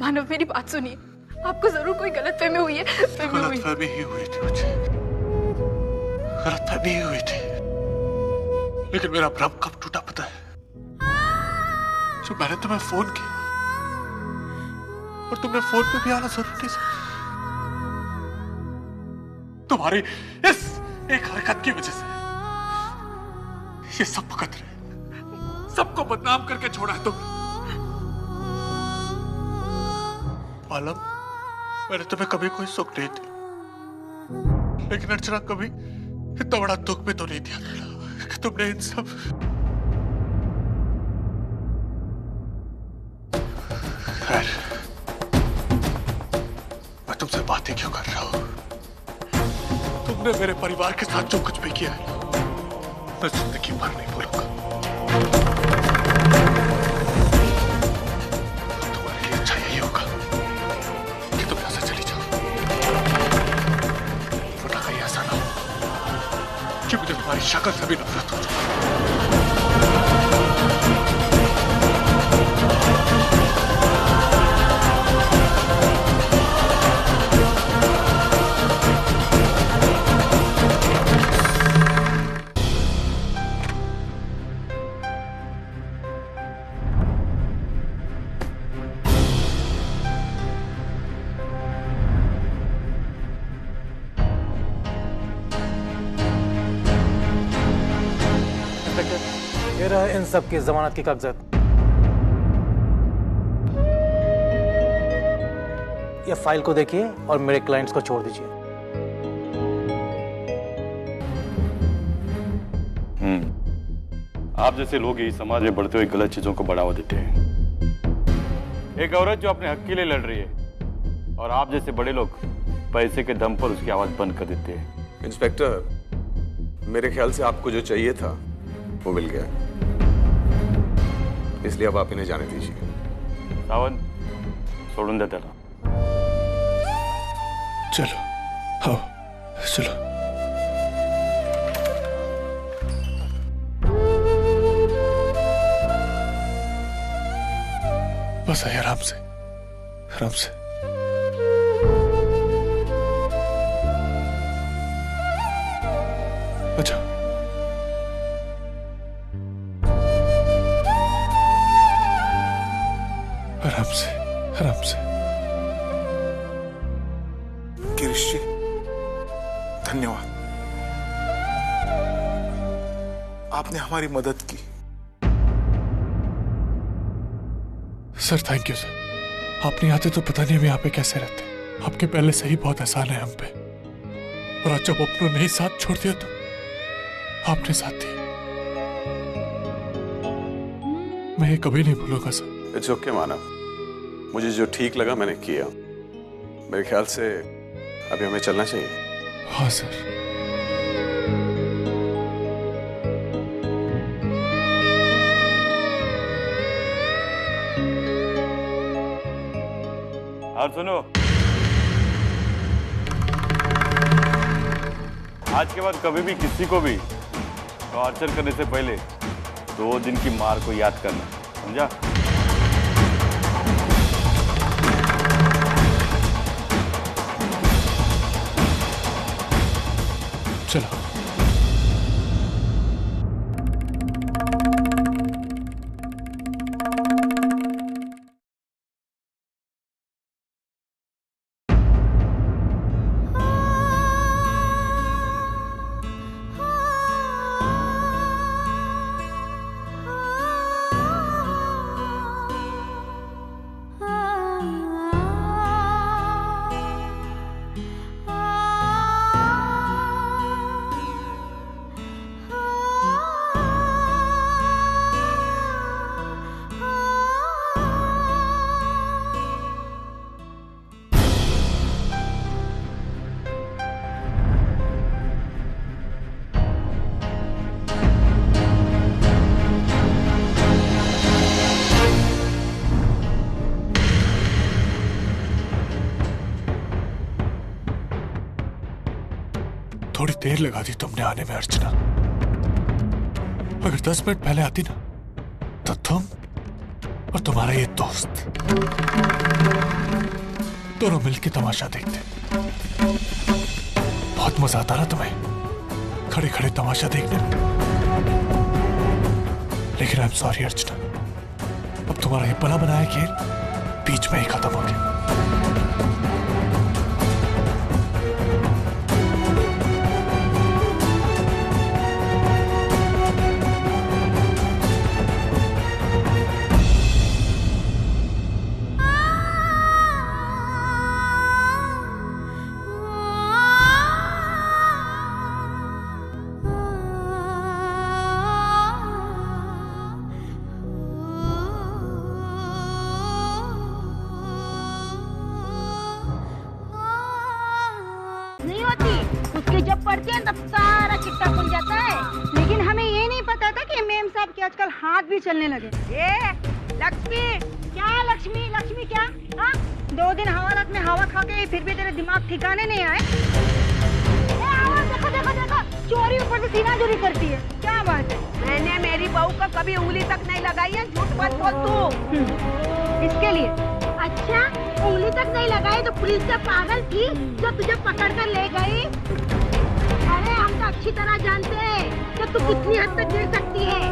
मानव, मेरी बात सुनिए, आपको जरूर कोई गलतफहमी हुई है। गलतफहमी ही हुई थी मुझे, गलतफहमी ही हुई थी, लेकिन मेरा भ्रम कब टूटा पता है? जब मैंने तुम्हें फोन किया और तुमने फोन पे भी आना जरूरी नहीं समझा। तुम्हारी इस एक हरकत की वजह से ये सब भुगत रहे, सबको बदनाम करके छोड़ा है तुम। मालूम, मैंने तुम्हें कभी कोई सुख नहीं दिया, लेकिन अर्चना कभी इतना बड़ा दुख भी तो नहीं दिया कि तुमने इन सब। खैर, मैं तुमसे बातें क्यों कर रहा हूं? तुमने मेरे परिवार के साथ जो कुछ भी किया है मैं जिंदगी भर नहीं भूलूंगा। तुम्हारे लिए अच्छा यही होगा कि तुम यहां से चली जाओ, वरना कहीं ऐसा ना हो कि मुझे तुम्हारी शक्ल से भी नफरत हो जाए। ये रहा इन सब की जमानत की कागजात। ये फाइल को देखिए और मेरे क्लाइंट्स को छोड़ दीजिए। आप जैसे लोग ही समाज में बढ़ते हुए गलत चीजों को बढ़ावा देते हैं। एक औरत जो अपने हक के लिए लड़ रही है और आप जैसे बड़े लोग पैसे के दम पर उसकी आवाज बंद कर देते हैं। इंस्पेक्टर, मेरे ख्याल से आपको जो चाहिए था वो मिल गया, इसलिए अब आप इन्हें जाने दीजिए। सावन, सोडून दे त्याला। चलो, आओ, चलो। बस आइए, आराम से, आराम से। अच्छा, आराम से, आराम से। गिरीश जी, धन्यवाद, आपने हमारी मदद की। Sir, thank you sir. आप नहीं आते तो पता नहीं हम यहाँ पे कैसे रहते। आपके पहले से ही बहुत एहसान है हम पे, और आज जब अपनों ने ही साथ छोड़ दिया तो आपने साथ दिया। मैं ये कभी नहीं भूलूंगा सर। इट्स ओके मानव, मुझे जो ठीक लगा मैंने किया। मेरे ख्याल से अभी हमें चलना चाहिए। हाँ सर। और सुनो, आज के बाद कभी भी किसी को भी टॉर्चर करने से पहले 2 दिन की मार को याद करना, समझा? चलो। थोड़ी देर लगा दी तुमने आने में अर्चना। अगर 10 मिनट पहले आती ना तो तुम और तुम्हारा ये दोस्त दोनों मिलकर तमाशा देखते। बहुत मजा आता ना तुम्हें खड़े खड़े तमाशा देखने में। लेकिन आई एम सॉरी अर्चना, अब तुम्हारा ये बना बनाया खेल बीच में ही खत्म हो गया। नहीं होती, उसकी जब पड़ती है तब सारा चिट्टा खुल जाता है। लेकिन हमें ये नहीं पता था कि मेम साहब के आजकल हाथ भी चलने लगे। ये लक्ष्मी क्या लक्ष्मी लक्ष्मी क्या? हाँ 2 दिन हवालात में हवा खा के फिर भी तेरे दिमाग ठिकाने नहीं आए। देखो देखो देखो, चोरी ऊपर से सीना चोरी करती है। क्या बात है? मैंने मेरी बहू को कभी उंगली तक नहीं लगाई है, झूठ मत बोल तू। इसके लिए अच्छा उंगली तक नहीं लगाई तो पुलिस से पागल थी जो तुझे पकड़ कर ले गई? अरे हम तो अच्छी तरह जानते हैं कि तू कितनी हद तक गिर सकती है।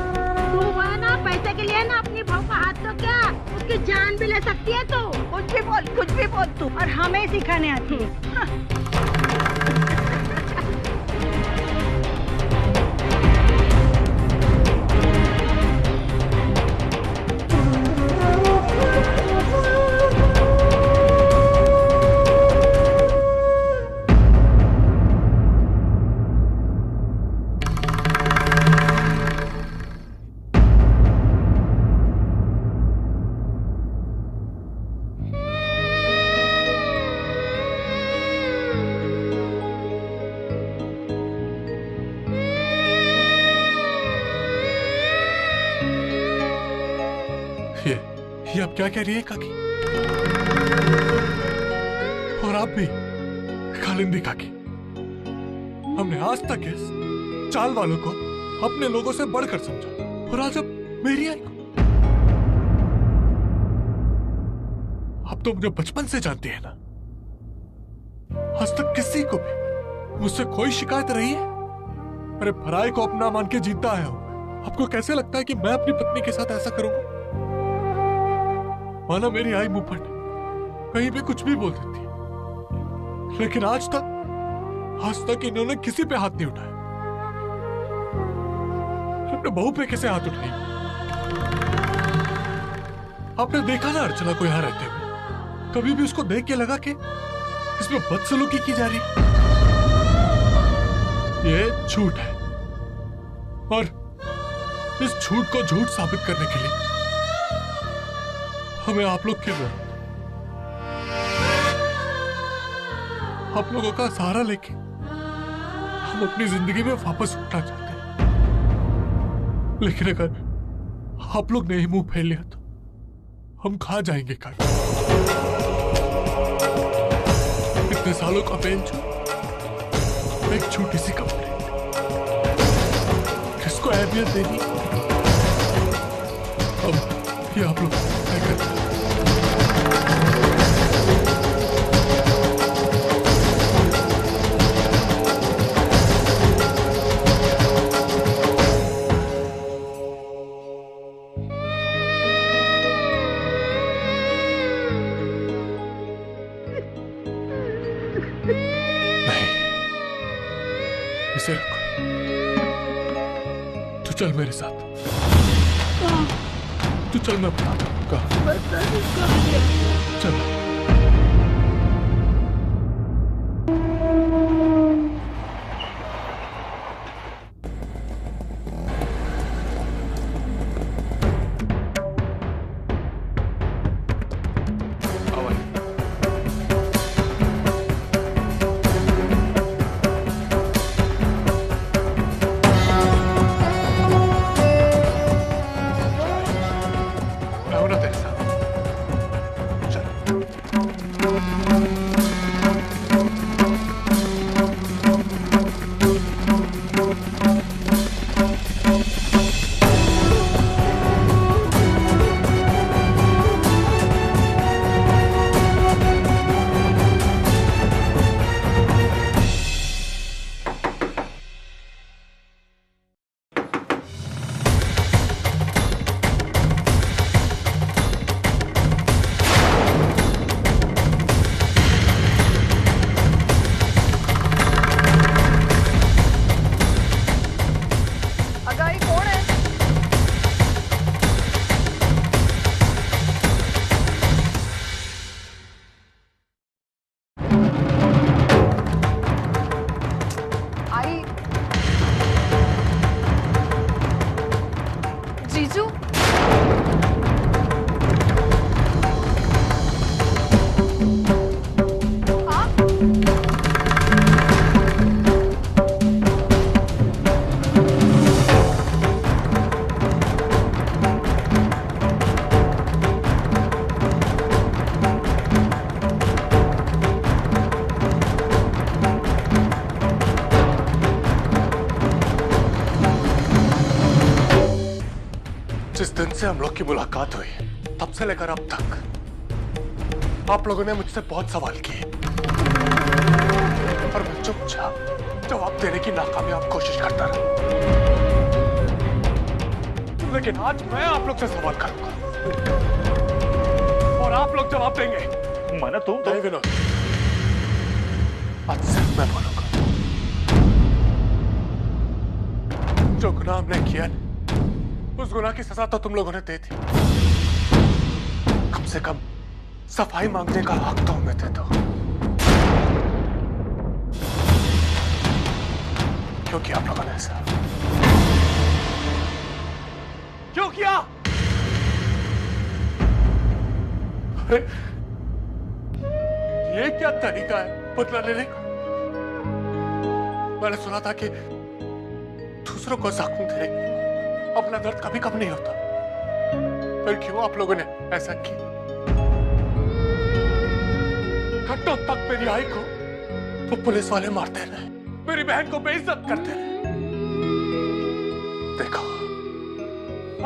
तू है ना पैसे के लिए ना अपनी बहू का हाथ तो क्या उसकी जान भी ले सकती है। तू कुछ भी बोल तू, और हमें सिखाने आती है। ये आप क्या कह रही है काकी? और आप भी कालिंदी काकी, हमने आज तक इस चाल वालों को अपने लोगों से बढ़कर समझा, और आज अब मेरी आई को। आप तो मुझे बचपन से जानती है ना, आज तक किसी को भी मुझसे कोई शिकायत रही है? मेरे भराई को अपना मान के जीता आया हूं। आपको कैसे लगता है कि मैं अपनी पत्नी के साथ ऐसा करूंगा? माना मेरी आई मुंह फट कहीं भी कुछ भी बोल देती है, लेकिन आज तक इन्होंने किसी पे हाथ नहीं उठाया। अपने बहू पे कैसे हाथ उठाई? आपने देखा ना अर्चना को यहां रहते हुए, कभी भी उसको देख के लगा कि इसमें बदसलूकी की जा रही है? ये झूठ है, और इस झूठ को झूठ साबित करने के लिए हमें आप लोग की जरूरत। आप लोगों का सहारा लेके हम अपनी जिंदगी में वापस उठना चाहते हैं, लेकिन अगर आप लोग ने ही मुंह फेर लिया तो हम खा जाएंगे। काकी, इतने सालों का पेन एक छोटी सी कंप्लेंट, किसको अहमियत देनी? अब ये आप लोग तय करते हैं। इसे रखो, तू चल मेरे साथ। तू चल, मैं बताता हूँ कहाँ। चल। दिन से हम लोग की मुलाकात हुई, तब से लेकर अब तक आप लोगों ने मुझसे बहुत सवाल किए और मैं चुपचाप जवाब देने की नाकामयाब कोशिश करता रहा। लेकिन आज मैं आप लोग से सवाल करूंगा और आप लोग जवाब देंगे। माना तुम नहीं विनोद, आज सिर्फ मैं बोलूंगा। जो गुनाह हमने किया उस गुनाह की सजा तो तुम लोगों ने दे दी, कम से कम सफाई मांगने का हक तो हमें दे दो। क्यों किया आप लोगों ने ऐसा? क्यों किया? अरे ये क्या तरीका है बदला लेने का? मैंने सुना था कि दूसरों को जख्म देने अपना दर्द कभी कम नहीं होता, फिर क्यों आप लोगों ने ऐसा किया? घंटों तक मेरी आई को तो पुलिस वाले मारते रहे, मेरी बहन को बेइज्जत करते रहे। देखो,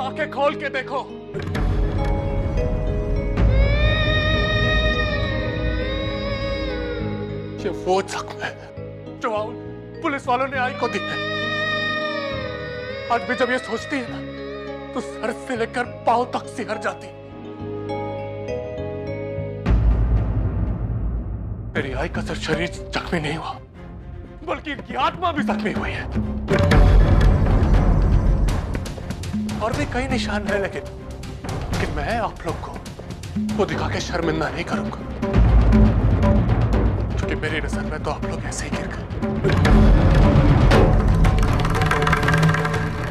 आंखें खोल के देखो, ये वो जख्म है जो पुलिस वालों ने आई को दी है। आज भी जब ये सोचती है ना तो सर से लेकर पांव तक सिहर जाती। मेरी आई का सिर्फ शरीर जख्मी नहीं हुआ, बल्कि इनकी आत्मा भी जख्मी हुई है। और भी कई निशान है, लेकिन मैं आप लोग को वो दिखा के शर्मिंदा नहीं करूंगा, क्योंकि मेरी नजर में तो आप लोग ऐसे ही गिर गए।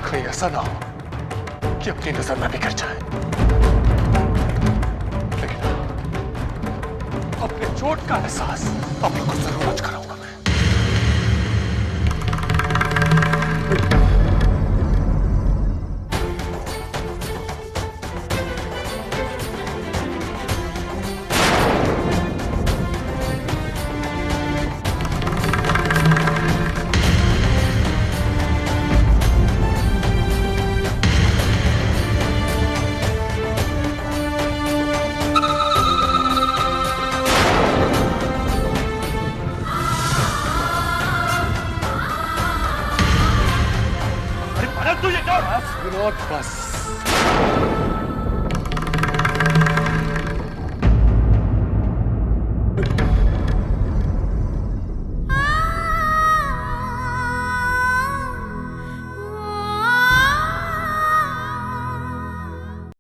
कहीं ऐसा ना हो कि अपनी नजर में भी गिर जाए, लेकिन अपने चोट का एहसास आप लोग को जरूर आज कराऊंगा मैं। बस